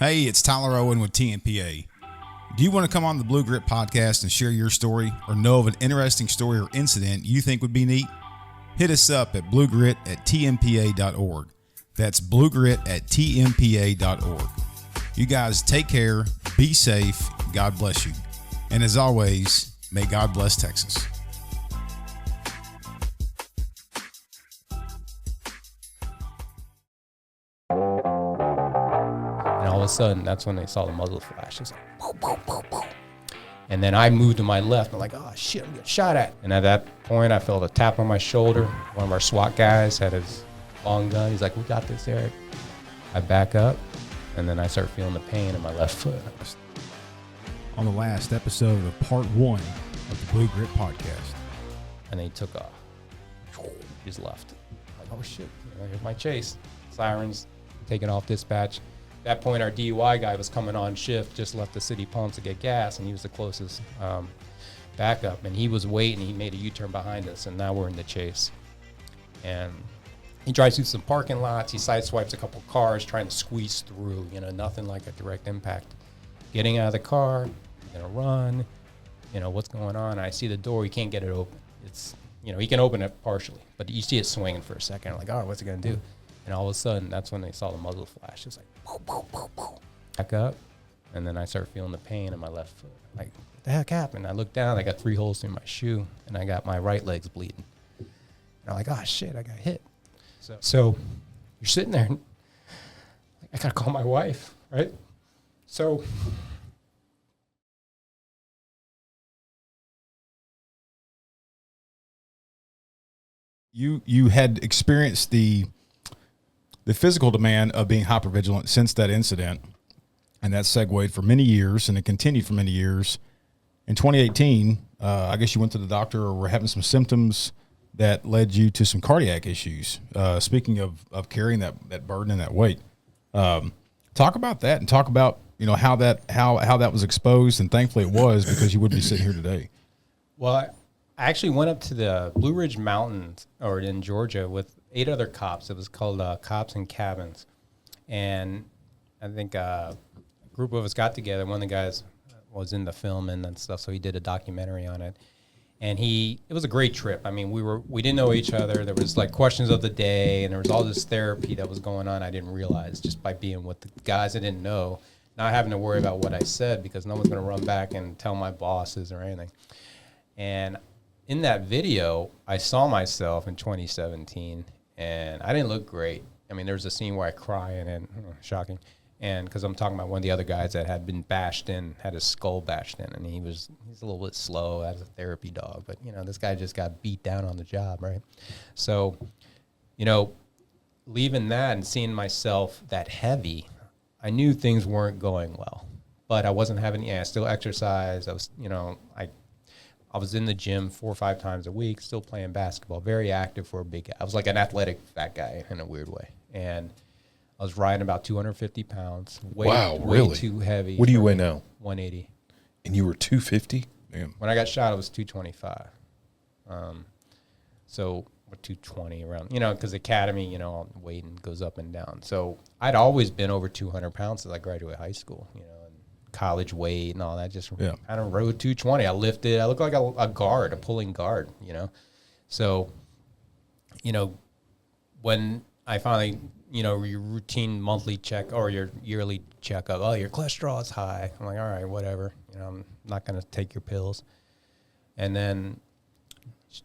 Hey, it's Tyler Owen with Tmpa. Do you want to come on the Blue Grit podcast and share your story or know of an interesting story or incident you think would be neat? Hit us up at bluegrit@tmpa.org. That's bluegrit@tmpa.org. You guys take care, be safe, God bless you. And as always, may God bless Texas. And all of a sudden, that's when they saw the muzzle flash. It's like, poof, poof, poof, poof. And then I moved to my left. I'm like, oh, shit, I'm getting shot at. And at that point, I felt a tap on my shoulder. One of our SWAT guys had his long gun. He's like, we got this, Eric. I back up, and then I start feeling the pain in my left foot. On the last episode of part 1 of the Blue Grit podcast. And then he took off. He's left. I'm like, oh, shit. Here's my chase. Sirens, taking off dispatch. At that point, our DUI guy was coming on shift, just left the city pumps to get gas, and he was the closest backup. And he was waiting. He made a U-turn behind us, and now we're in the chase. And he drives through some parking lots. He sideswipes a couple cars, trying to squeeze through. Nothing like a direct impact. Getting out of the car, going to run. What's going on? I see the door. He can't get it open. It's, he can open it partially, but you see it swinging for a second. I'm like, oh, what's it going to do? And all of a sudden, that's when they saw the muzzle flash. It's like, poof, poof, poof, poof. Back up, and then I start feeling the pain in my left foot. Like, what the heck happened? I look down, I got 3 holes through my shoe, and I got my right leg's bleeding. And I'm like, oh, shit, I got hit. So you're sitting there, and I got to call my wife, right? So You had experienced the physical demand of being hypervigilant since that incident, and that segued for many years, and it continued for many years. In 2018, I guess you went to the doctor or were having some symptoms that led you to some cardiac issues. Speaking of carrying that burden and that weight, talk about that and talk about how that was exposed, and thankfully it was, because you wouldn't be sitting here today. Well, I actually went up to the Blue Ridge Mountains, or in Georgia, with 8 other cops. It was called Cops and Cabins. And I think a group of us got together. One of the guys was in the film and stuff, so he did a documentary on it. And it was a great trip. I mean, we didn't know each other. There was like questions of the day, and there was all this therapy that was going on I didn't realize just by being with the guys I didn't know, not having to worry about what I said, because no one's going to run back and tell my bosses or anything. And in that video, I saw myself in 2017, and I didn't look great. I mean, there was a scene where I cry, and shocking. And because I'm talking about one of the other guys that had been bashed in, had his skull bashed in, and he's a little bit slow as a therapy dog. But, this guy just got beat down on the job, right? So, leaving that and seeing myself that heavy, I knew things weren't going well. But I wasn't having, I still exercise. I was, I was in the gym 4 or 5 times a week, still playing basketball, very active for a big guy. I was like an athletic fat guy in a weird way. And I was riding about 250 pounds. Way too heavy. What do you weigh now? 180. And you were 250? Damn. When I got shot, I was 225. So, or 220 around, because academy, weighting goes up and down. So I'd always been over 200 pounds since I graduated high school, and college weight and all that. Just kind of rode 220. I lifted. I looked like a guard, a pulling guard, So, when I finally, your routine monthly check or your yearly checkup, oh, your cholesterol is high. I'm like, all right, whatever. I'm not going to take your pills. And then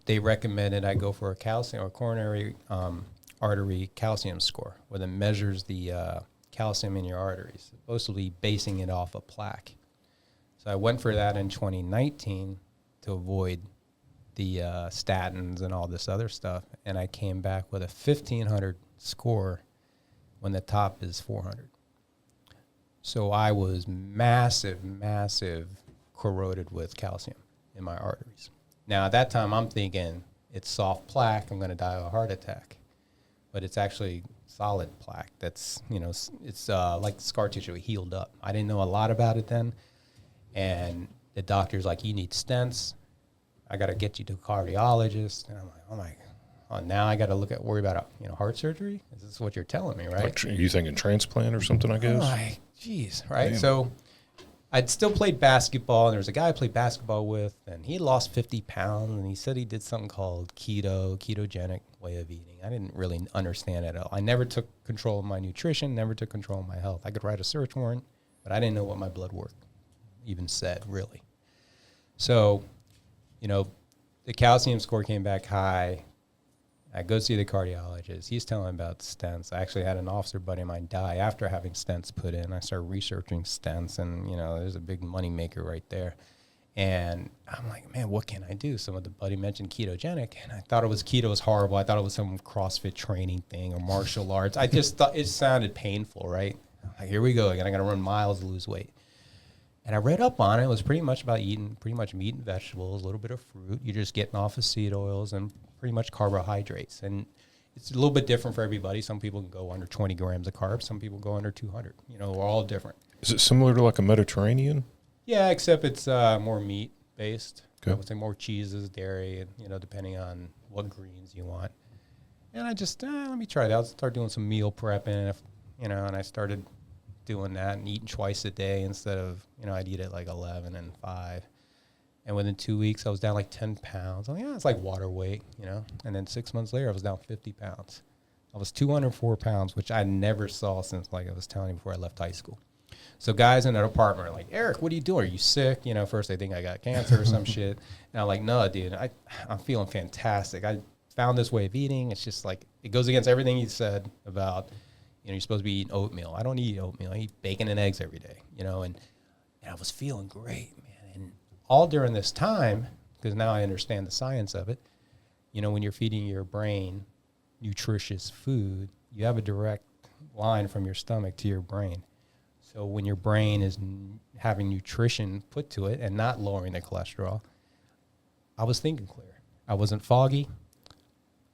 they recommended I go for a calcium or coronary artery calcium score, where it measures the calcium in your arteries, supposedly basing it off a plaque. So I went for that in 2019 to avoid the statins and all this other stuff, and I came back with a 1,500 score when the top is 400. So I was massive corroded with calcium in my arteries. Now at that time I'm thinking it's soft plaque, I'm going to die of a heart attack, but it's actually solid plaque that's, it's like scar tissue, it healed up. I didn't know a lot about it then. And the doctor's like, you need stents. I got to get you to a cardiologist. And I'm like, oh my God. Now I got to worry about, heart surgery? Is this what you're telling me, right? Like, you thinking transplant or something, I guess? geez, right? Damn. So I'd still played basketball, and there was a guy I played basketball with, and he lost 50 pounds, and he said he did something called ketogenic way of eating. I didn't really understand it at all. I never took control of my nutrition, never took control of my health. I could write a search warrant, but I didn't know what my blood work even said, really. So, the calcium score came back high. I go see the cardiologist. He's telling me about stents. I actually had an officer buddy of mine die after having stents put in. I started researching stents, and, there's a big money maker right there. And I'm like, man, what can I do? Some of the buddy mentioned ketogenic, and I thought keto was horrible. I thought it was some CrossFit training thing or martial arts. I just thought it sounded painful, right? Like, here we go again. I got to run miles to lose weight. And I read up on it. It was pretty much about eating pretty much meat and vegetables, a little bit of fruit. You're just getting off of seed oils and pretty much carbohydrates. And it's a little bit different for everybody. Some people can go under 20 grams of carbs. Some people go under 200. We're all different. Is it similar to like a Mediterranean? Yeah, except it's more meat-based. Okay. I would say more cheeses, dairy, and, depending on what greens you want. And I just, let me try that. I'll start doing some meal prepping, and I started doing that and eating twice a day instead of, I'd eat at like 11 and 5. And within 2 weeks, I was down like 10 pounds. Oh, yeah, it's like water weight, And then 6 months later, I was down 50 pounds. I was 204 pounds, which I never saw since, like I was telling you, before I left high school. So guys in an apartment are like, Eric, what are you doing? Are you sick? First they think I got cancer or some shit. And I'm like, no, dude, I'm feeling fantastic. I found this way of eating. It's just like, it goes against everything you said about, you're supposed to be eating oatmeal. I don't eat oatmeal. I eat bacon and eggs every day, and I was feeling great, man. And all during this time, because now I understand the science of it, when you're feeding your brain nutritious food, you have a direct line from your stomach to your brain. So when your brain is having nutrition put to it and not lowering the cholesterol, I was thinking clear. I wasn't foggy.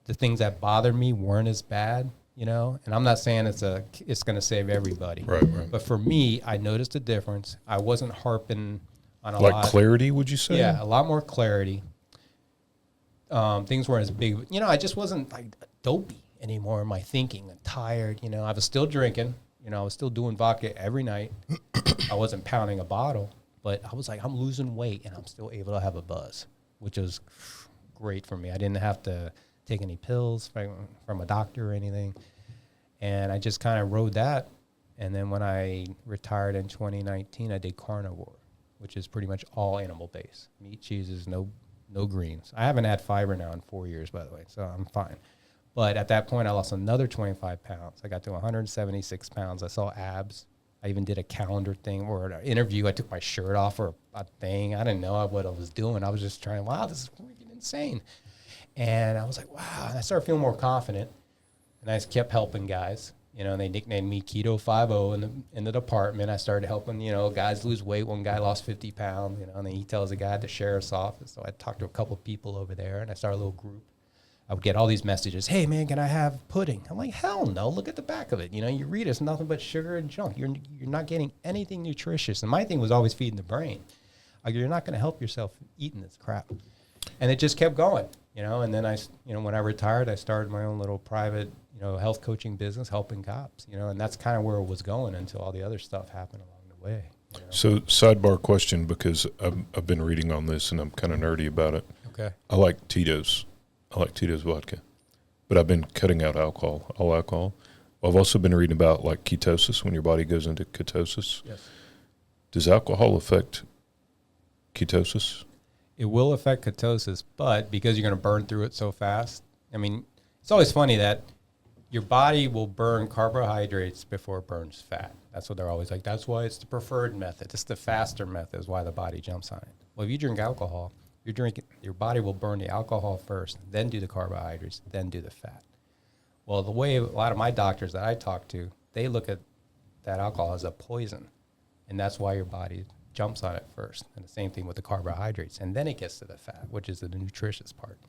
The things that bothered me weren't as bad, and I'm not saying it's going to save everybody. Right. But for me, I noticed a difference. I wasn't harping on a Like lot. clarity, would you say? Yeah, a lot more clarity. Things weren't as big. I just wasn't like dopey anymore in my thinking. I'm tired. I was still drinking. I was still doing vodka every night. I wasn't pounding a bottle, but I was like, I'm losing weight, and I'm still able to have a buzz, which was great for me. I didn't have to take any pills from a doctor or anything, and I just kind of rode that. And then when I retired in 2019, I did carnivore, which is pretty much all animal-based. Meat, cheeses, no greens. I haven't had fiber now in 4 years, by the way, so I'm fine. But at that point, I lost another 25 pounds. I got to 176 pounds. I saw abs. I even did a calendar thing or an interview. I took my shirt off for a thing. I didn't know what I was doing. I was just trying, wow, this is freaking insane. And I was like, wow. And I started feeling more confident. And I just kept helping guys. They nicknamed me Keto 5-0 in the department. I started helping, guys lose weight. One guy lost 50 pounds, and then he tells a guy at the sheriff's office. So I talked to a couple of people over there, and I started a little group. I would get all these messages. Hey, man, can I have pudding? I'm like, hell no. Look at the back of it. You read it's nothing but sugar and junk. You're not getting anything nutritious. And my thing was always feeding the brain. Like, you're not going to help yourself eating this crap. And it just kept going, And then when I retired, I started my own little private, health coaching business, helping cops, And that's kind of where it was going until all the other stuff happened along the way. So sidebar question, because I've been reading on this and I'm kind of nerdy about it. Okay. I like Tito's vodka, but I've been cutting out all alcohol. I've also been reading about like ketosis, when your body goes into ketosis. Yes. Does alcohol affect ketosis? It will affect ketosis, but because you're going to burn through it so fast, it's always funny that your body will burn carbohydrates before it burns fat. That's what they're always like. That's why it's the preferred method. It's the faster method is why the body jumps on it. Well, if you drink alcohol, your body will burn the alcohol first, then do the carbohydrates, then do the fat. Well, the way a lot of my doctors that I talk to, they look at that alcohol as a poison, and that's why your body jumps on it first. And the same thing with the carbohydrates, and then it gets to the fat, which is the nutritious part.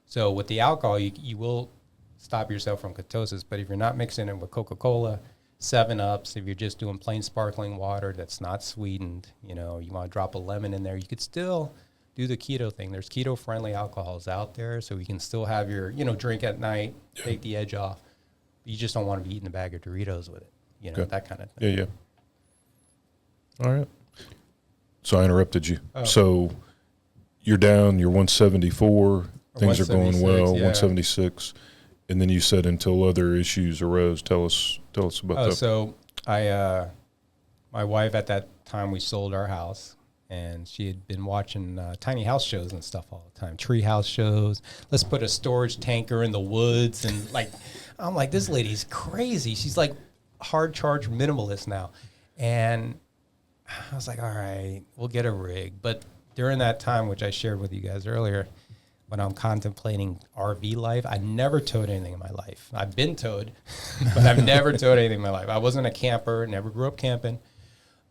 So with the alcohol, you will stop yourself from ketosis, but if you're not mixing it with Coca-Cola, 7-Ups, if you're just doing plain sparkling water that's not sweetened, you want to drop a lemon in there, you could still do the keto thing. There's keto-friendly alcohols out there, so you can still have your, drink at night, take the edge off. You just don't want to be eating a bag of Doritos with it, Okay. that kind of thing. Yeah. All right. So I interrupted you. Oh. So you're down, you're 174, things are going 176, well, yeah. 176. And then you said until other issues arose. Tell us about Oh, that. so my wife at that time, we sold our house, and she had been watching tiny house shows and stuff all the time, tree house shows. Let's put a storage tanker in the woods, and I'm like, this lady's crazy. She's like hard charge minimalist now, and I was like, all right, we'll get a rig. But during that time, which I shared with you guys earlier, when I'm contemplating RV life, I never towed anything in my life. I've been towed, but I've never towed anything in my life. I wasn't a camper, never grew up camping.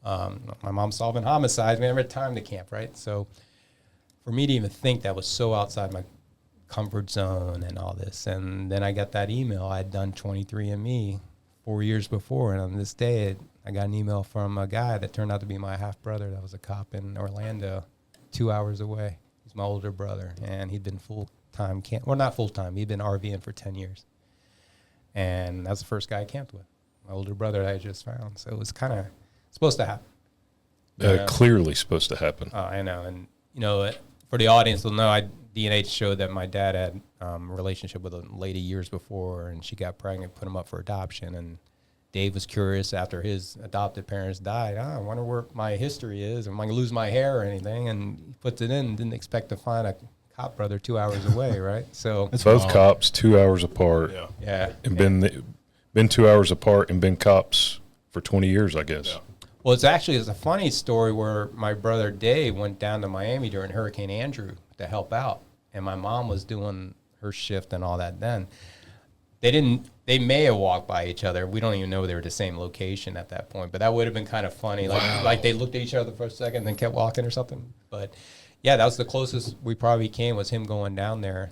My mom's solving homicides. We never had time to camp, right? So for me to even think that was so outside my comfort zone and all this. And then I got that email. I had done 23andMe 4 years before. And on this day, I got an email from a guy that turned out to be my half-brother that was a cop in Orlando, 2 hours away. He's my older brother. And he'd been full-time well, not full-time. He'd been RVing for 10 years. And that's the first guy I camped with, my older brother that I just found. So it was kind of supposed to happen. Clearly supposed to happen. I know. And, for the audience, they'll know DNA showed that my dad had a relationship with a lady years before, and she got pregnant, put him up for adoption. And Dave was curious after his adopted parents died. I wonder where my history is. Am I going to lose my hair or anything? And he puts it in, didn't expect to find a cop brother 2 hours away, right? So That's Both wild. cops 2 hours apart. yeah. And been 2 hours apart and been cops for 20 years, I guess. Yeah. Well, it's a funny story where my brother Dave went down to Miami during Hurricane Andrew to help out, and my mom was doing her shift and all that then. They may have walked by each other. We don't even know they were the same location at that point, but that would have been kind of funny. Like they looked at each other for a second and then kept walking or something. But yeah, that was the closest we probably came, was him going down there.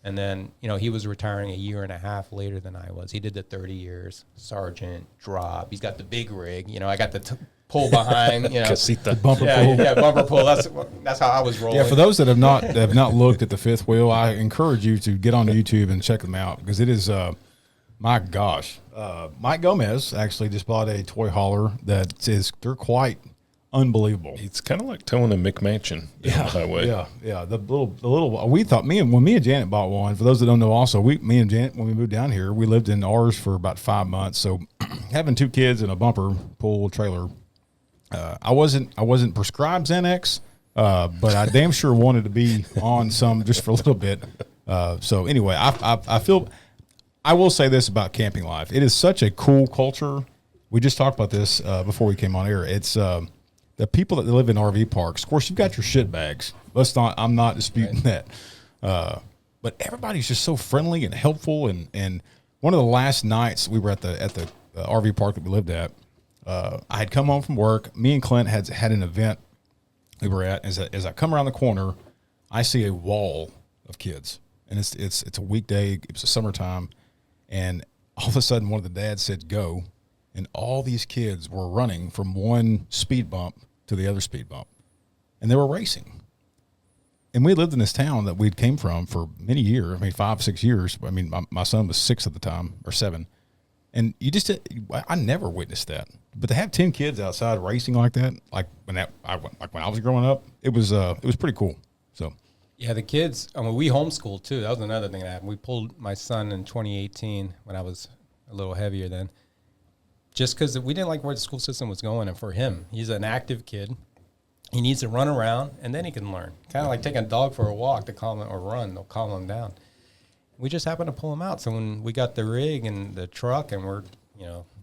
And then, he was retiring a year and a half later than I was. He did the 30 years, sergeant, drop. He's got the big rig. I got the pull behind, Casita. Bumper pull. Yeah, bumper pull. That's how I was rolling. Yeah, for those that have not looked at the fifth wheel, I encourage you to get onto YouTube and check them out, because it is, my gosh. Mike Gomez actually just bought a toy hauler they're quite unbelievable. It's kind of like towing a McMansion down the highway. Yeah. The little we thought when me and Janet bought one. For those that don't know, also me and Janet, when we moved down here, we lived in ours for about 5 months. So having two kids and a bumper pull trailer, I wasn't prescribed Xanax, but I damn sure wanted to be on some just for a little bit. So anyway, I will say this about camping life: it is such a cool culture. We just talked about this before we came on air. It's the people that live in RV parks. Of course, you've got your shit bags. I'm not disputing that. But everybody's just so friendly and helpful. And one of the last nights we were at the RV park that we lived at, I had come home from work. Me and Clint had an event we were at. As I come around the corner, I see a wall of kids, and it's a weekday. It was a summertime, and all of a sudden, one of the dads said, "Go." And all these kids were running from one speed bump to the other speed bump. And they were racing. And we lived in this town that we'd came from for many years. 5, 6 years. My son was 6 at the time, or 7. And I never witnessed that. But to have 10 kids outside racing like that, when I was growing up, it was pretty cool. So. Yeah, the kids, we homeschooled too. That was another thing that happened. We pulled my son in 2018 when I was a little heavier then. Just because we didn't like where the school system was going. And for him, he's an active kid. He needs to run around, and then he can learn. Kind of like taking a dog for a walk to calm him, or run, they'll calm him down. We just happened to pull him out. So when we got the rig and the truck and we're,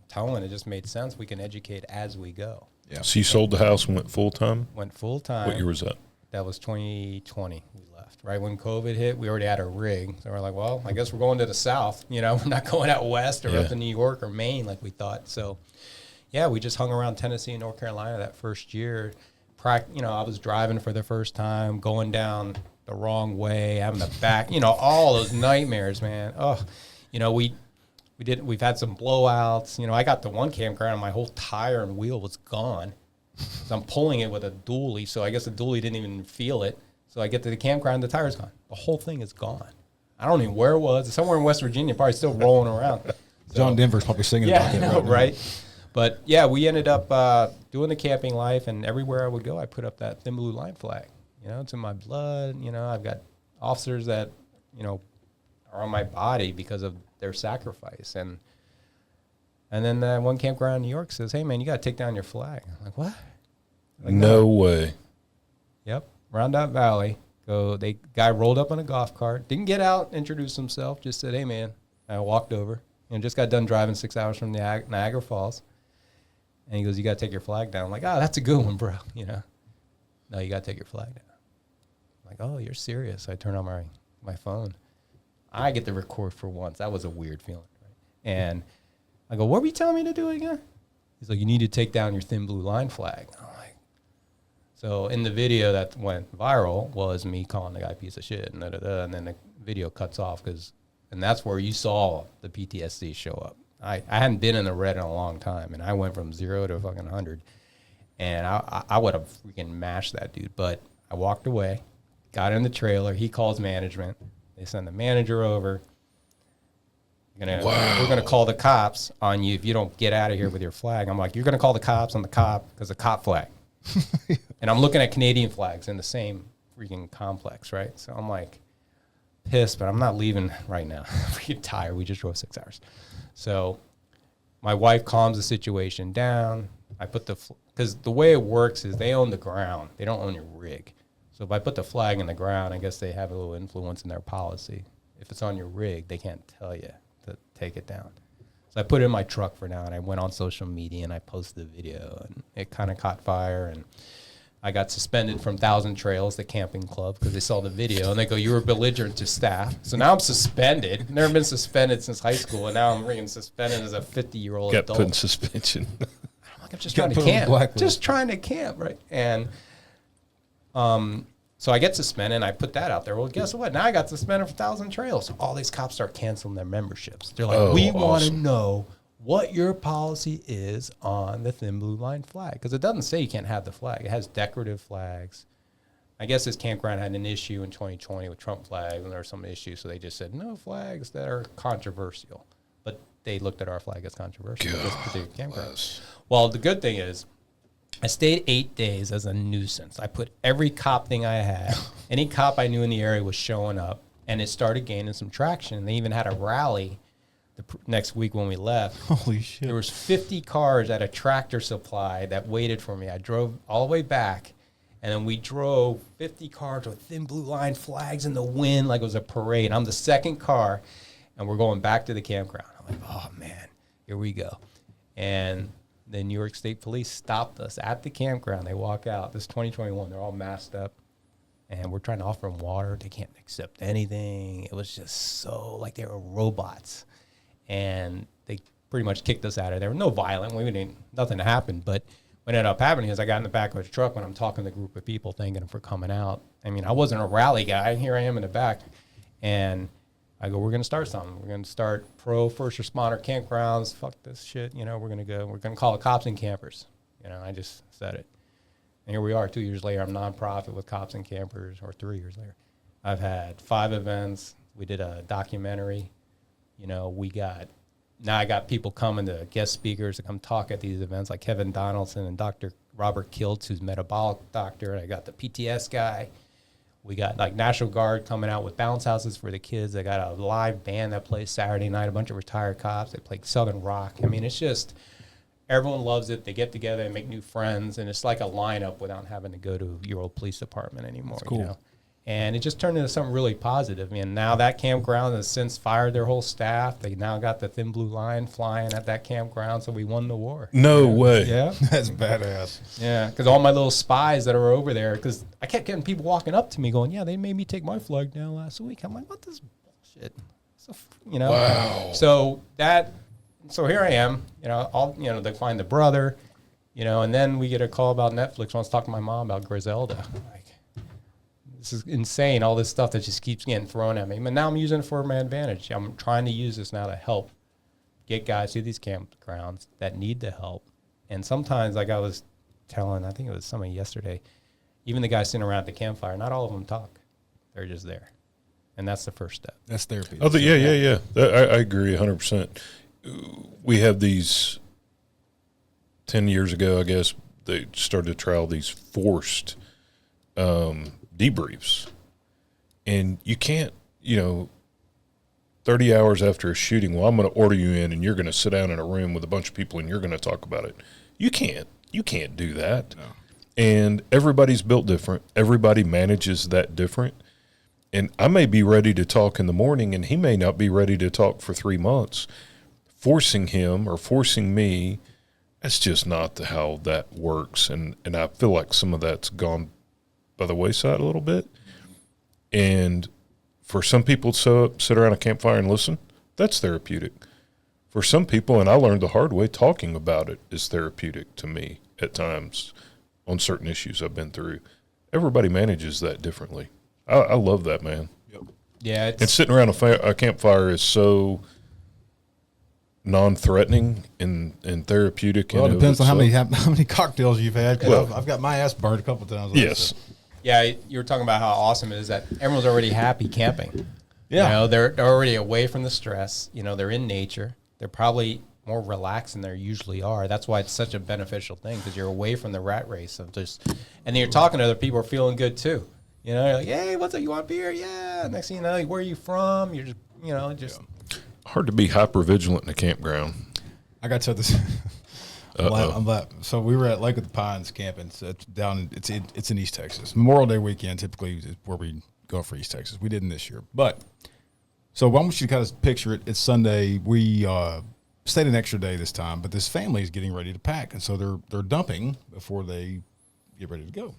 towing, it just made sense. We can educate as we go. Yeah. So you sold the house and went full-time? Went full-time. What year was that? That was 2020 we left. Right when COVID hit, we already had a rig. So we're like, well, I guess we're going to the south. We're not going out west or up to New York or Maine like we thought. So, yeah, we just hung around Tennessee and North Carolina that first year. I was driving for the first time, going down the wrong way, having to back, all those nightmares, man. Oh, we've had some blowouts. I got to one campground and my whole tire and wheel was gone. So I'm pulling it with a dually, so I guess the dually didn't even feel it. So I get to the campground, the tire's gone. The whole thing is gone. I don't even know where it was. It's somewhere in West Virginia, probably still rolling around. So, John Denver's probably singing about that. Right? But yeah, we ended up doing the camping life, and everywhere I would go, I put up that thin blue line flag. You know, it's in my blood. You know, I've got officers that, you know, are on my body because of their sacrifice. And then one campground in New York says, "Hey man, you got to take down your flag." I'm like, "What?" Like, no way. Yep. Rondout Valley. Guy rolled up on a golf cart, didn't get out, introduce himself, just said, "Hey man." I walked over and just got done driving 6 hours from Niagara Falls. And he goes, "You got to take your flag down." I'm like, "Oh, that's a good one, bro." You know, "No, you got to take your flag down." I'm like, "Oh, you're serious." I turn on my phone. I get to record for once. That was a weird feeling. Right? And I go, "What were you telling me to do again?" He's like, "You need to take down your thin blue line flag." I'm like, so in the video that went viral was me calling the guy a piece of shit, and and then the video cuts off and that's where you saw the PTSD show up. I hadn't been in the red in a long time, and I went from 0 to fucking 100, and I would have freaking mashed that dude. But I walked away, got in the trailer. He calls management. They send the manager over. We're gonna call the cops on you if you don't get out of here with your flag. I'm like, "You're gonna call the cops on the cop because the cop flag." And I'm looking at Canadian flags in the same freaking complex, right? So I'm like pissed, but I'm not leaving right now. I'm freaking tired. We just drove 6 hours. So my wife calms the situation down. I put because the way it works is they own the ground. They don't own your rig. So if I put the flag in the ground, I guess they have a little influence in their policy. If it's on your rig, they can't tell you to take it down. So I put it in my truck for now, and I went on social media, and I posted the video, and it kind of caught fire, and I got suspended from Thousand Trails, the camping club, because they saw the video, and they go, "You were belligerent to staff." So now I'm suspended. Never been suspended since high school, and now I'm being suspended as a 50-year-old adult. Got put in suspension. I'm like, I'm just trying to camp. Just trying to camp, right? And so I get suspended, and I put that out there. Well, guess what? Now I got suspended for Thousand Trails. So all these cops start canceling their memberships. They're like, "We want to know what your policy is on the thin blue line flag." Because it doesn't say you can't have the flag. It has decorative flags. I guess this campground had an issue in 2020 with Trump flags, and there were some issues. So they just said, "No flags that are controversial." But they looked at our flag as controversial. This particular campground. Well, the good thing is, I stayed 8 days as a nuisance. I put every cop thing I had. Any cop I knew in the area was showing up, and it started gaining some traction. They even had a rally the next week when we left. Holy shit. There was 50 cars at a Tractor Supply that waited for me. I drove all the way back, and then we drove 50 cars with thin blue line flags in the wind like it was a parade. I'm the second car, and we're going back to the campground. I'm like, "Oh, man, here we go." And the New York State Police stopped us at the campground. They walk out. This is 2021. They're all masked up, and we're trying to offer them water. They can't accept anything. It was just so like they were robots. And they pretty much kicked us out of there. No violent. Nothing happened. But what ended up happening is I got in the back of the truck when I'm talking to a group of people thanking them for coming out. I mean, I wasn't a rally guy. Here I am in the back. And I go, "We're going to start something. We're going to start pro first responder campgrounds. Fuck this shit. You know, we're going to call it Cops and Campers." You know, I just said it. And here we are 2 years later. I'm nonprofit with Cops and Campers, or 3 years later. I've had 5 events. We did a documentary. You know, now I got people coming to guest speakers to come talk at these events, like Kevin Donaldson and Dr. Robert Kiltz, who's metabolic doctor. And I got the PTS guy. We got like National Guard coming out with bounce houses for the kids. They got a live band that plays Saturday night, a bunch of retired cops. They play Southern rock. I mean, it's just, everyone loves it. They get together and make new friends. And it's like a lineup without having to go to your old police department anymore. That's cool. You know? And it just turned into something really positive. I mean, now that campground has since fired their whole staff. They now got the thin blue line flying at that campground, so we won the war. No way. Yeah. That's badass. Yeah, because all my little spies that are over there, because I kept getting people walking up to me going, "Yeah, they made me take my flag down last week." I'm like, "What this bullshit?" So, you know. Wow. So here I am. You know, they find the brother. You know, and then we get a call about Netflix. Wants to talk to my mom about Griselda. Like, this is insane, all this stuff that just keeps getting thrown at me. But now I'm using it for my advantage. I'm trying to use this now to help get guys to these campgrounds that need the help. And sometimes, like I was telling, I think it was somebody yesterday, even the guys sitting around at the campfire, not all of them talk. They're just there. And that's the first step. That's therapy. Oh, yeah. I agree 100%. We have these 10 years ago, I guess, they started to trial these forced debriefs. And you can't, 30 hours after a shooting, well, I'm going to order you in and you're going to sit down in a room with a bunch of people and you're going to talk about it. You can't do that. No. And everybody's built different. Everybody manages that different. And I may be ready to talk in the morning and he may not be ready to talk for 3 months. Forcing him or forcing me, that's just not how that works. And I feel like some of that's gone by the wayside a little bit. And for some people to sit around a campfire and listen, that's therapeutic. For some people, and I learned the hard way, talking about it is therapeutic to me at times on certain issues I've been through. Everybody manages that differently. I love that, man. Yep. Yeah. And sitting around a campfire is so non-threatening and therapeutic. Well, it depends on how many cocktails you've had. Well, I've got my ass burned a couple of times. Yes. Yeah, you were talking about how awesome it is that everyone's already happy camping. Yeah. They're already away from the stress. They're in nature. They're probably more relaxed than they usually are. That's why it's such a beneficial thing, because you're away from the rat race of just, and then you're talking to other people who are feeling good too. You're like, hey, what's up? You want beer? Yeah. Next thing you know, where are you from? You're just, hard to be hyper vigilant in a campground. I got to tell this. So we were at Lake of the Pines camping. So it's in East Texas. Memorial Day weekend typically is where we go for East Texas. We didn't this year, but so I want you to kind of picture it. It's Sunday. We stayed an extra day this time, but this family is getting ready to pack, and so they're dumping before they get ready to go.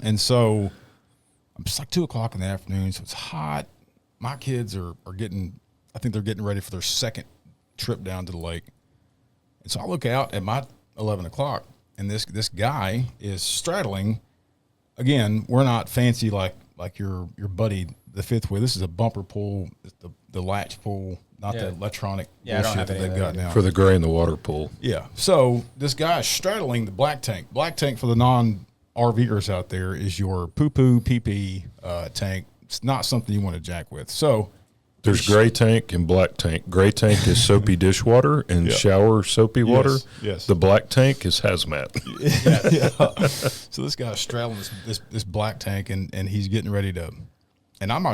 And so it's like 2:00 in the afternoon, so it's hot. My kids are getting, I think they're getting ready for their second trip down to the lake. And so I look out at my 11 o'clock, and this guy is straddling. Again, we're not fancy like your buddy, the fifth wheel. This is a bumper pull, the latch pull, not the electronic bullshit that they've got now. For the gray and the water pull. Yeah. So this guy is straddling the black tank. Black tank, for the non-RVers out there, is your poo-poo, pee-pee tank. It's not something you want to jack with. So there's gray tank and black tank. Gray tank is soapy dishwater and shower soapy water. Yes. The black tank is hazmat. Yeah. So this guy's straddling this black tank, and he's getting ready to. And I'm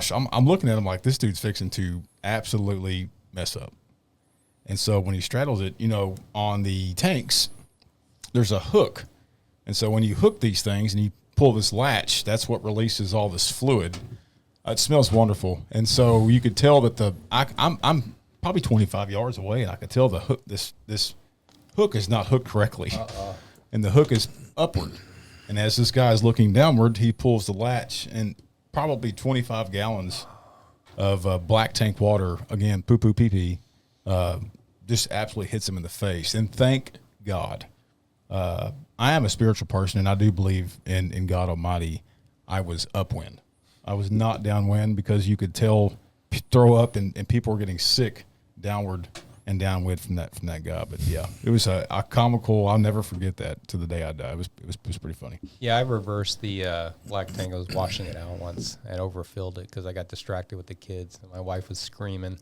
looking at him like, this dude's fixing to absolutely mess up. And so when he straddles it, on the tanks, there's a hook. And so when you hook these things and you pull this latch, that's what releases all this fluid. It smells wonderful. And so you could tell that I'm probably 25 yards away, and I could tell the hook, this hook is not hooked correctly. And the hook is upward. And as this guy is looking downward, he pulls the latch, and probably 25 gallons of black tank water, again, poo-poo, pee-pee, just absolutely hits him in the face. And thank God. I am a spiritual person, and I do believe in God Almighty. I was upwind. I was not downwind, because you could tell throw up and people were getting sick downward and downwind from that guy. But yeah, it was a comical. I'll never forget that to the day I die. It was pretty funny. Yeah, I reversed the black tank. I was washing it out once and overfilled it because I got distracted with the kids. And my wife was screaming.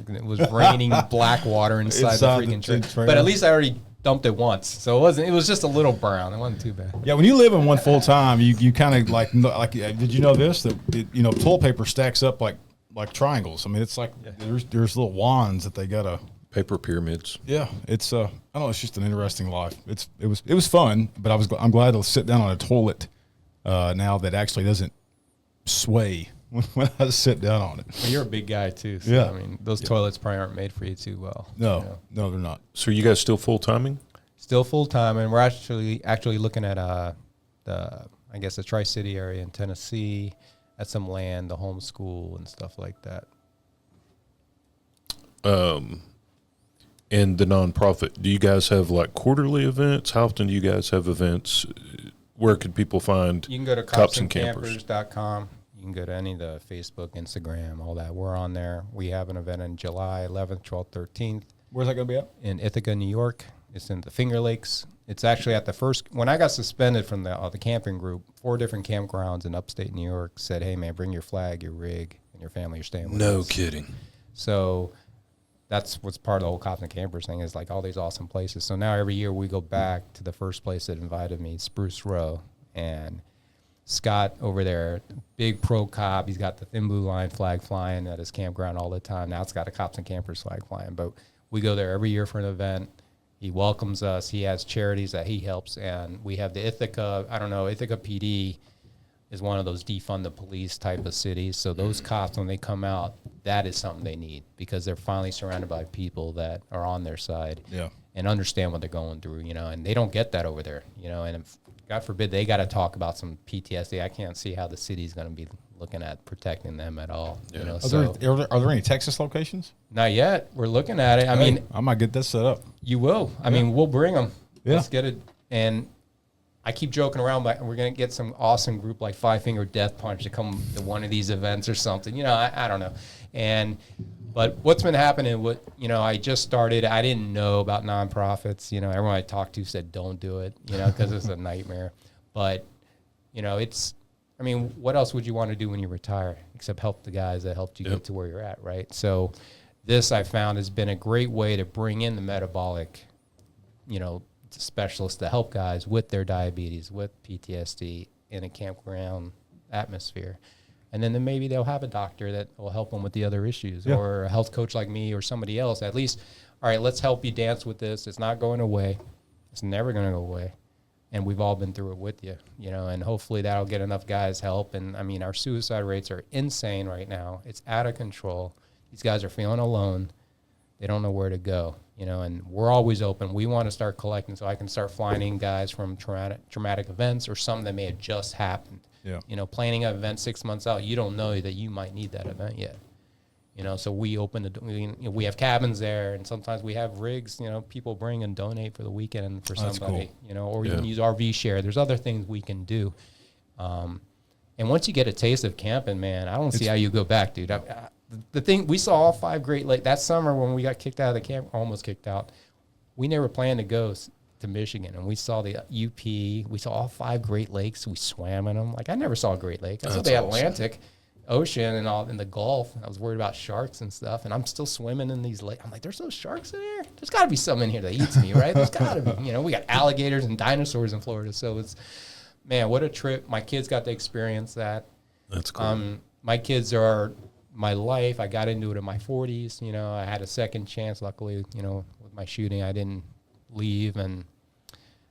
It was raining black water inside the freaking trailer. But at least I already dumped it once, so it was just a little brown. It wasn't too bad. Yeah, when you live in one full time, you kind of like did you know this, that toilet paper stacks up like triangles? I mean, it's like there's little wands that they gotta paper pyramids. Yeah, it's I don't know, it's just an interesting life. It was fun, but I'm glad to sit down on a toilet now that actually doesn't sway when I sit down on it. Well, you're a big guy too, so yeah. I mean, those toilets probably aren't made for you too well. No, they're not. So are you guys still full timing? Still full time, and we're actually looking at the Tri-City area in Tennessee, at some land, the homeschool and stuff like that. And the nonprofit, do you guys have like quarterly events? How often do you guys have events? Where could people find? You can go to copsandcampers.com. You can go to any of the Facebook, Instagram, all that. We're on there. We have an event in July 11th, 12th, 13th. Where's that going to be at? In Ithaca, New York. It's in the Finger Lakes. It's actually at the first, when I got suspended from the camping group, 4 different campgrounds in upstate New York said, hey, man, bring your flag, your rig, and your family. You're staying with us. No kidding. So that's what's part of the whole Cops and Campers thing is like all these awesome places. So now every year we go back to the first place that invited me, Spruce Row, and Scott over there, big pro cop. He's got the thin blue line flag flying at his campground all the time. Now it's got a Cops and Campers flag flying, but we go there every year for an event. He welcomes us. He has charities that he helps, and we have the Ithaca. I don't know, Ithaca PD is one of those defund the police type of cities. So those cops, when they come out, that is something they need because they're finally surrounded by people that are on their side and understand what they're going through, you know, and they don't get that over there, you know, and if, God forbid they got to talk about some PTSD. I can't see how the city's going to be looking at protecting them at all. You know, Are there any Texas locations? Not yet. We're looking at it. I mean, I might get this set up. You will. I mean, we'll bring them. Yeah. Let's get it. And I keep joking around, but we're going to get some awesome group like Five Finger Death Punch to come to one of these events or something. You know, I don't know. But what's been happening, I just started. I didn't know about nonprofits. You know, everyone I talked to said don't do it, you know, because it's a nightmare. But, you know, what else would you want to do when you retire except help the guys that helped you get to where you're at, right? So this I found has been a great way to bring in the metabolic, you know, specialists to help guys with their diabetes, with PTSD in a campground atmosphere. And then maybe they'll have a doctor that will help them with the other issues or a health coach like me or somebody else. At least, all right, let's help you dance with this. It's not going away. It's never going to go away. And we've all been through it with you, you know, and hopefully that'll get enough guys help. And I mean, our suicide rates are insane right now. It's out of control. These guys are feeling alone. They don't know where to go, you know, and we're always open. We want to start collecting so I can start flying in guys from traumatic events or something that may have just happened. Yeah. You know, planning an event 6 months out, you don't know that you might need that event yet. You know, so we we have cabins there, and sometimes we have rigs, you know, people bring and donate for the weekend for somebody, cool. You know, or you can use RV share. There's other things we can do. And once you get a taste of camping, man, I don't see how you go back, dude. The thing, we saw all 5 Great Lakes. That summer when we got kicked out of the camp, almost kicked out, we never planned to go to Michigan, and we saw the UP. We saw all 5 Great Lakes. We swam in them. Like, I never saw a Great Lake. I saw the Atlantic Ocean and all in the Gulf. I was worried about sharks and stuff, and I'm still swimming in these lakes. I'm like, there's no sharks in here? There's got to be something in here that eats me, right? There's got to be. You know, we got alligators and dinosaurs in Florida, so it's, man, what a trip. My kids got to experience that. That's cool. My kids are my life. I got into it in my 40s. You know, I had a second chance. Luckily, you know, with my shooting, I didn't leave. And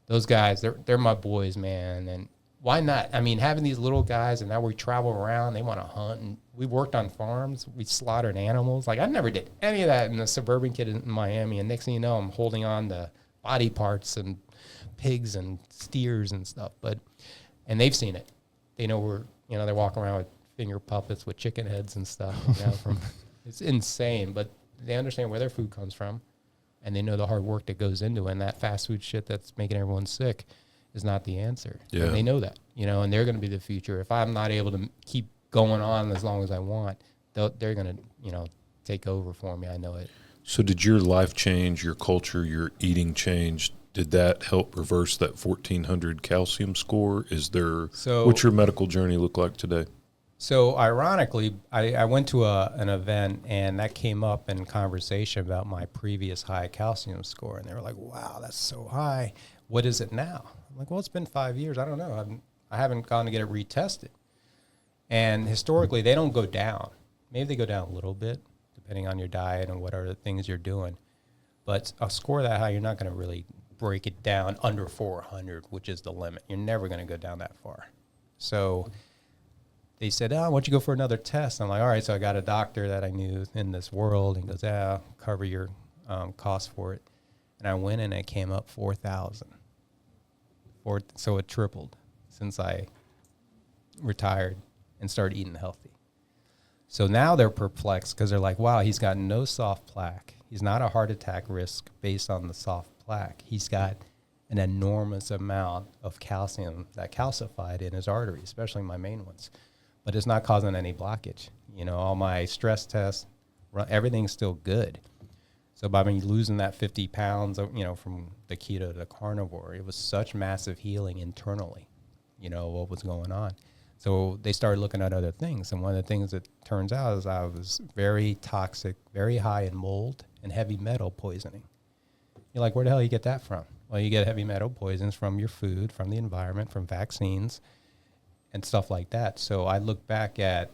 those guys, they're my boys, man. And why not? I mean, having these little guys, and now we travel around. They want to hunt, and we worked on farms. We slaughtered animals. Like, I never did any of that in a suburban kid in Miami. And next thing you know, I'm holding on to body parts and pigs and steers and stuff. And they've seen it. They know they're walking around with finger puppets with chicken heads and stuff. You know, it's insane, but they understand where their food comes from, and they know the hard work that goes into it. And that fast food shit that's making everyone sick is not the answer. Yeah. And they know that, you know, and they're going to be the future. If I'm not able to keep going on as long as I want, they're going to, you know, take over for me. I know it. So did your life change, your culture, your eating change? Did that help reverse that 1,400 calcium score? What's your medical journey look like today? So ironically, I went to an event, and that came up in conversation about my previous high calcium score. And they were like, wow, that's so high. What is it now? I'm like, well, it's been 5 years. I don't know. I haven't gone to get it retested. And historically, they don't go down. Maybe they go down a little bit, depending on your diet and what other things you're doing. But a score that high, you're not going to really break it down under 400, which is the limit. You're never going to go down that far. So they said, why don't you go for another test? I'm like, all right. So I got a doctor that I knew in this world, and he goes, I'll cover your cost for it. And I went, and it came up 4,000. So it tripled since I retired and started eating healthy. So now they're perplexed because they're like, wow, he's got no soft plaque. He's not a heart attack risk based on the soft plaque. He's got an enormous amount of calcium that calcified in his arteries, especially my main ones. But it's not causing any blockage. You know, all my stress tests, everything's still good. So by me losing that 50 pounds, you know, from the keto to the carnivore, it was such massive healing internally, you know, what was going on. So they started looking at other things. And one of the things that turns out is I was very toxic, very high in mold and heavy metal poisoning. You're like, where the hell you get that from? Well, you get heavy metal poisons from your food, from the environment, from vaccines, and stuff like that. So I look back at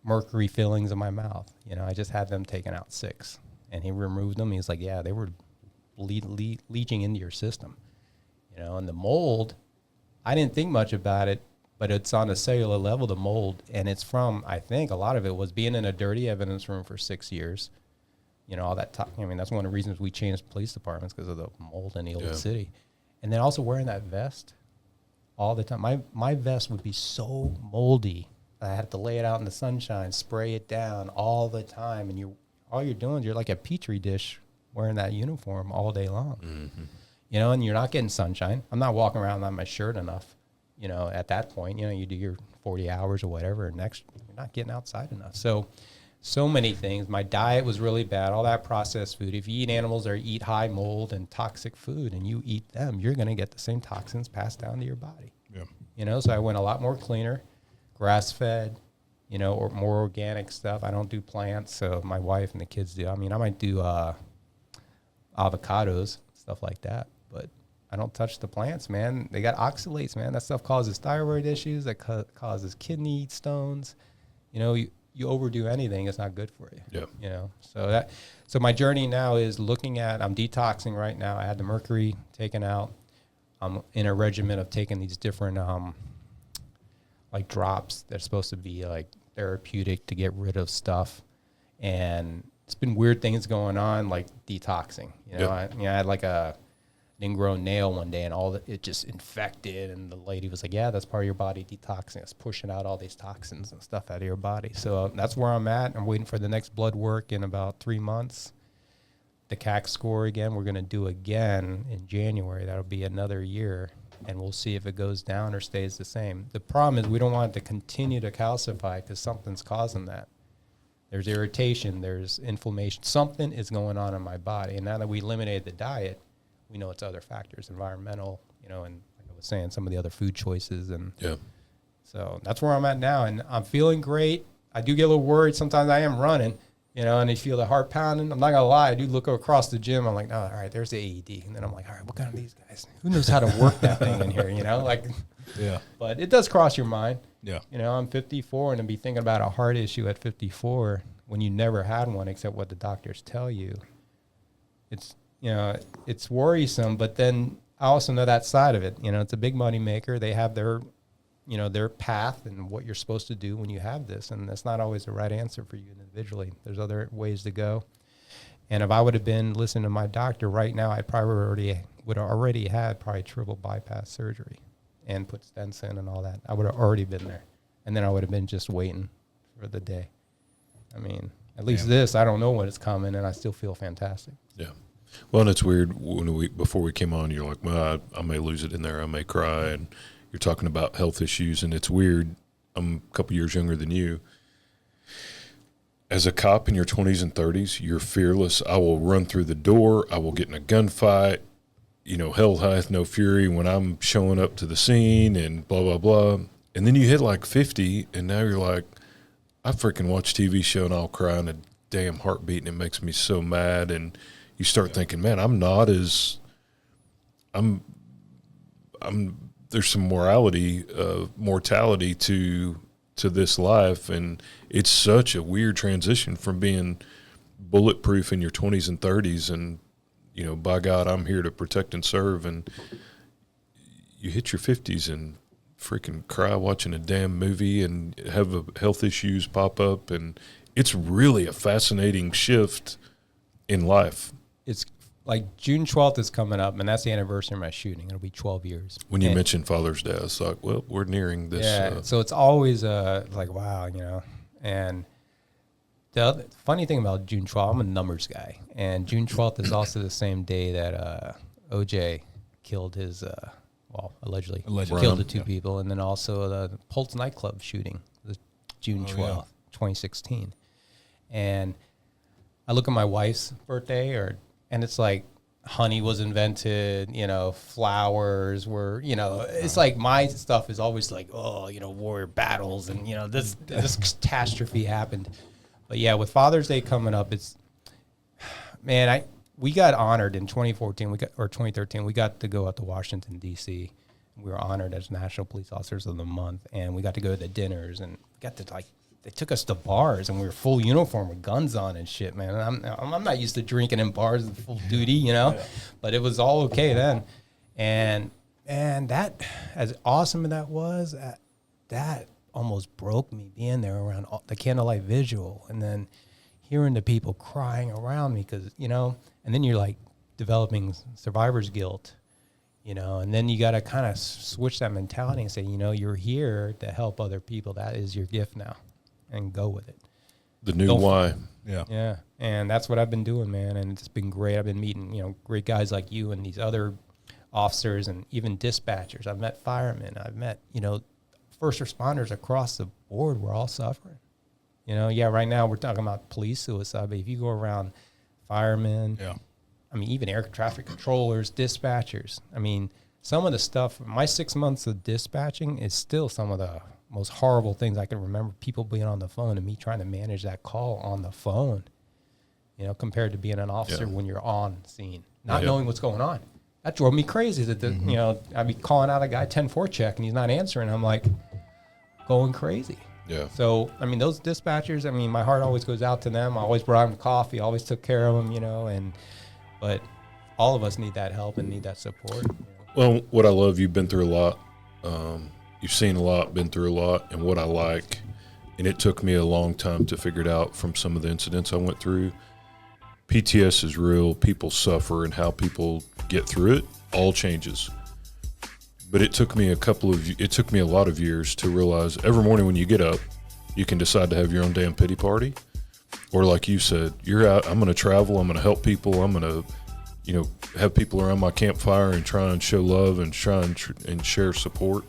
mercury fillings in my mouth. I just had them taken out 6, and he removed them. He's like, yeah, they were leaching into your system. And the mold, I didn't think much about it, but it's on a cellular level, the mold, and it's from, I think a lot of it was being in a dirty evidence room for 6 years. All that that's one of the reasons we changed police departments, because of the mold in the old city. And then also wearing that vest all the time. My vest would be so moldy. I had to lay it out in the sunshine, spray it down all the time. And all you're doing is you're like a petri dish wearing that uniform all day long. Mm-hmm. And you're not getting sunshine. I'm not walking around on my shirt enough. At that point, you do your 40 hours or whatever, and next you're not getting outside enough. So many things. My diet was really bad, all that processed food. If you eat animals or eat high mold and toxic food and you eat them, you're going to get the same toxins passed down to your body. Yeah. So I went a lot more cleaner, grass-fed, or more organic stuff. I don't do plants, so my wife and the kids do. I might do avocados, stuff like that, but I don't touch the plants, man. They got oxalates, man. That stuff causes thyroid issues. That causes kidney stones. You overdo anything, it's not good for you. Yeah. So my journey now is looking at, I'm detoxing right now. I had the mercury taken out. I'm in a regimen of taking these different like drops. They're supposed to be like therapeutic to get rid of stuff. And it's been weird things going on, like detoxing. I had like a ingrown nail one day, and it just infected, and the lady was like, yeah, that's part of your body detoxing. It's pushing out all these toxins and stuff out of your body. So that's where I'm at. I'm waiting for the next blood work in about 3 months. The CAC score again, we're going to do again in January. That'll be another year, and we'll see if it goes down or stays the same. The problem is we don't want it to continue to calcify, because something's causing that. There's irritation, there's inflammation. Something is going on in my body, and now that we eliminated the diet, we know it's other factors, environmental, and like I was saying, some of the other food choices. And so that's where I'm at now. And I'm feeling great. I do get a little worried. Sometimes I am running, and you feel the heart pounding. I'm not going to lie. I do look across the gym. I'm like, oh, all right, there's the AED. And then I'm like, all right, what kind of these guys? Who knows how to work that thing in here, But it does cross your mind. Yeah. I'm 54, and to be thinking about a heart issue at 54 when you never had one except what the doctors tell you, it's worrisome, but then I also know that side of it. It's a big money maker. They have their path and what you're supposed to do when you have this, and that's not always the right answer for you individually. There's other ways to go. And if I would have been listening to my doctor right now, I probably would have already had triple bypass surgery and put stents in and all that. I would have already been there, and then I would have been just waiting for the day. At least this, I don't know when it's coming, and I still feel fantastic. Yeah. Well, and it's weird before we came on, you're like, well, I may lose it in there. I may cry. And you're talking about health issues, and it's weird. I'm a couple years younger than you. As a cop in your 20s and 30s, you're fearless. I will run through the door. I will get in a gunfight. Hell hath no fury when I'm showing up to the scene and blah, blah, blah. And then you hit like 50, and now you're like, I freaking watch TV show and I'll cry in a damn heartbeat, and it makes me so mad. And you start thinking, man, there's some mortality to this life. And it's such a weird transition from being bulletproof in your 20s and 30s. And, by God, I'm here to protect and serve. And you hit your 50s and freaking cry watching a damn movie and have health issues pop up. And it's really a fascinating shift in life. It's like June 12th is coming up, and that's the anniversary of my shooting. It'll be 12 years. When you mentioned Father's Day, I was like, well, we're nearing this. Yeah, so it's always like, wow, And the funny thing about June 12th, I'm a numbers guy, and June 12th is also the same day that OJ killed his, allegedly killed the two people, and then also the Pulse nightclub shooting, the June 12th, 2016. And I look at my wife's birthday, and it's like honey was invented, flowers were, it's like my stuff is always like, warrior battles and, this catastrophe happened. But yeah, with Father's Day coming up, man, we got honored in 2014. 2013. We got to go out to Washington D.C. We were honored as National Police Officers of the Month, and we got to go to the dinners and got to They took us to bars, and we were full uniform with guns on and shit, man. And I'm not used to drinking in bars and full duty, you know, but it was all okay then. And that, as awesome as that was, that almost broke me, being there around the candlelight visual, and then hearing the people crying around me, because, you know, and then you're like developing survivor's guilt, you know, and then you got to kind of switch that mentality and say, you know, you're here to help other people. That is your gift now, and go with it. The new why. Yeah. Yeah. And that's what I've been doing, man. And it's been great. I've been meeting, you know, great guys like you and these other officers and even dispatchers. I've met firemen. I've met, you know, first responders across the board. We're all suffering. You know, yeah, right now we're talking about police suicide, but if you go around firemen, I mean, even air traffic controllers, dispatchers, I mean, some of the stuff, my 6 months of dispatching is still some of the most horrible things I can remember, people being on the phone and me trying to manage that call on the phone, you know, compared to being an officer when you're on scene, not knowing what's going on. That drove me crazy that, you know, I'd be calling out a guy 10-4 check and he's not answering. I'm like going crazy. Yeah. So, I mean, those dispatchers, I mean, my heart always goes out to them. I always brought them coffee, always took care of them, you know, but all of us need that help and need that support. You know? Well, what I love, you've been through a lot. You've seen a lot, been through a lot, and what I like, and it took me a long time to figure it out from some of the incidents I went through. PTS is real. People suffer, and how people get through it all changes. But it took me a lot of years to realize every morning when you get up, you can decide to have your own damn pity party. Or like you said, you're out, I'm going to travel, I'm going to help people, I'm going to, you know, have people around my campfire and try and show love and try and share support.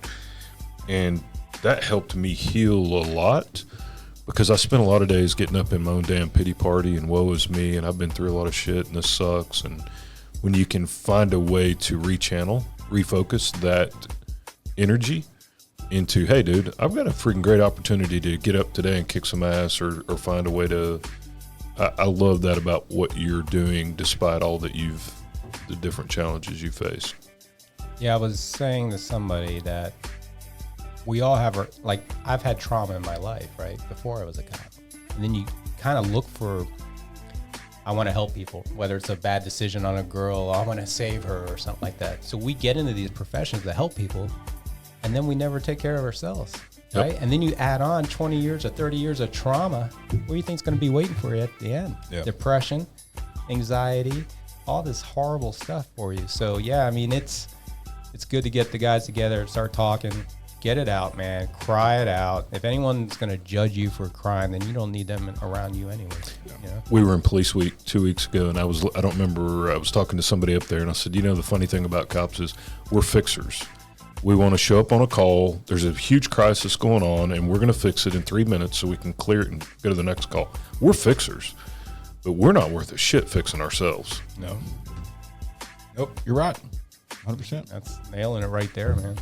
And that helped me heal a lot, because I spent a lot of days getting up in my own damn pity party and woe is me, and I've been through a lot of shit and this sucks. And when you can find a way to refocus that energy into, hey dude, I've got a freaking great opportunity to get up today and kick some ass or find a way to, I love that about what you're doing despite all that the different challenges you face. Yeah, I was saying to somebody that we all have, like, I've had trauma in my life, right, before I was a cop. And then you kind of look for, I want to help people, whether it's a bad decision on a girl, I want to save her or something like that. So we get into these professions to help people, and then we never take care of ourselves, right? And then you add on 20 years or 30 years of trauma. What do you think is going to be waiting for you at the end? Depression, anxiety, all this horrible stuff for you. So, yeah, I mean, it's good to get the guys together and start talking. Get it out, man. Cry it out. If anyone's going to judge you for crying, then you don't need them around you anyway. You know? We were in Police Week 2 weeks ago, and I don't remember, I was talking to somebody up there, and I said, you know, the funny thing about cops is we're fixers. We want to show up on a call. There's a huge crisis going on, and we're going to fix it in 3 minutes so we can clear it and go to the next call. We're fixers, but we're not worth a shit fixing ourselves. No. Nope. You're right. 100%. That's nailing it right there, man.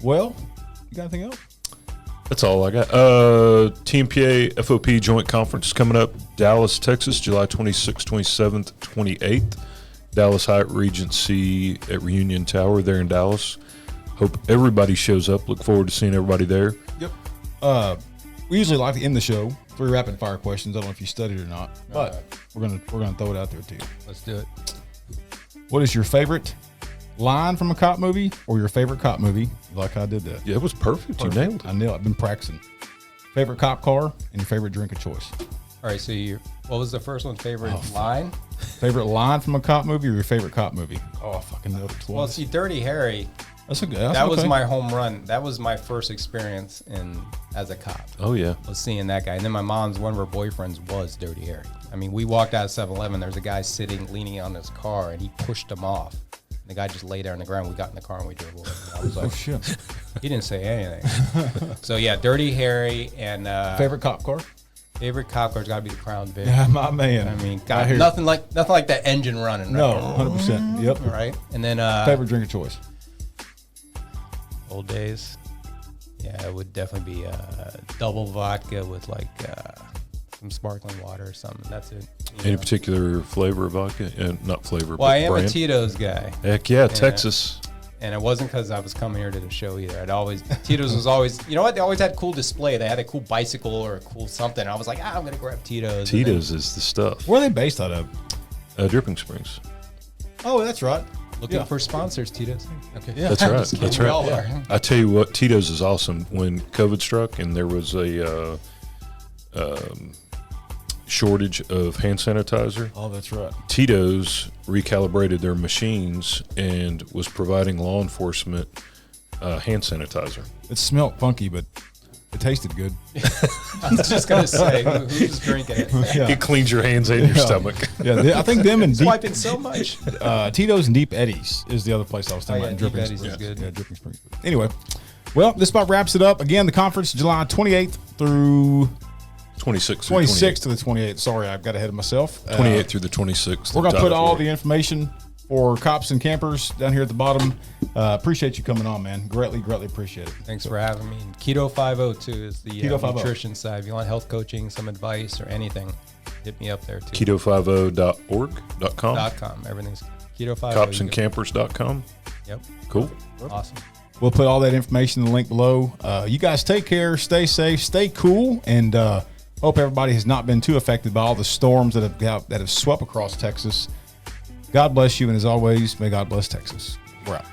Well, you got anything else? That's all I got. Tmpa FOP Joint Conference is coming up, Dallas, Texas, July 26th, 27th, 28th. Dallas Hyatt Regency at Reunion Tower there in Dallas. Hope everybody shows up. Look forward to seeing everybody there. Yep. We usually like to end the show 3 rapid fire questions. I don't know if you studied or not, but we're gonna throw it out there too. Let's do it. What is your favorite line from a cop movie, or your favorite cop movie? Like I did that. Yeah, it was perfect. You nailed it. I nailed it. I've been practicing. Favorite cop car and your favorite drink of choice. All right, so what was the first one? Favorite line? Favorite line from a cop movie or your favorite cop movie? Oh, I fucking nailed it twice. Well, see, Dirty Harry. That was my home run. That was my first experience as a cop. Oh, yeah. Was seeing that guy. And then one of her boyfriends was Dirty Harry. I mean, we walked out of 7-Eleven. There's a guy leaning on his car, and he pushed him off. And the guy just lay there on the ground. We got in the car and we drove away. I was like, oh, shit. He didn't say anything. So, yeah, Dirty Harry and... favorite cop car? Favorite cop car's got to be the Crown Vic. Yeah, my man. I mean, God, nothing like that engine running. Right? No, 100%. Yep. Right. And then favorite drink of choice. Old days. Yeah, it would definitely be double vodka with some sparkling water or something. That's it. Any particular flavor of vodka? Not flavor, Well, but I am brand? a Tito's guy. Heck yeah, Texas. And it wasn't because I was coming here to the show either. Tito's was always, you know what? They always had cool display. They had a cool bicycle or a cool something. I was like, I'm going to grab Tito's. Tito's is the stuff. Where are they based out of? Dripping Springs. Oh, that's right. Looking for sponsors, Tito's. Okay. Yeah. That's right. That's We all right. are. I tell you what, Tito's is awesome. When COVID struck and there was a shortage of hand sanitizer, Oh, that's right. Tito's recalibrated their machines and was providing law enforcement hand sanitizer. It smelled funky, but it tasted good. I was just going to say, who's drinking it? Yeah. It cleans your hands and your Yeah. stomach. Yeah, I think them and Deep, Swiping so much. Tito's and Deep Eddies is the other place I was thinking Oh, yeah, about. Deep Dripping Eddies is Springs. good. Yeah, Dripping Springs. Anyway, well, this about wraps it up. Again, the conference July 28th through 26th. 26th to the 28th. Sorry, I've got ahead of myself. 28th through the 26th. We're going to put all the information for cops and campers down here at the bottom. Appreciate you coming on, man. Greatly appreciate it. Thanks for having me. And Keto 502 is the Keto 50. nutrition side. If you want health coaching, some advice, or anything, hit me up there too. Keto50.org.com. .com. Everything's Keto 50. Copsandcampers.com. Yep. Cool. Awesome. We'll put all that information in the link below. You guys take care, stay safe, stay cool, and hope everybody has not been too affected by all the storms that have swept across Texas. God bless you, and as always, may God bless Texas. We're out.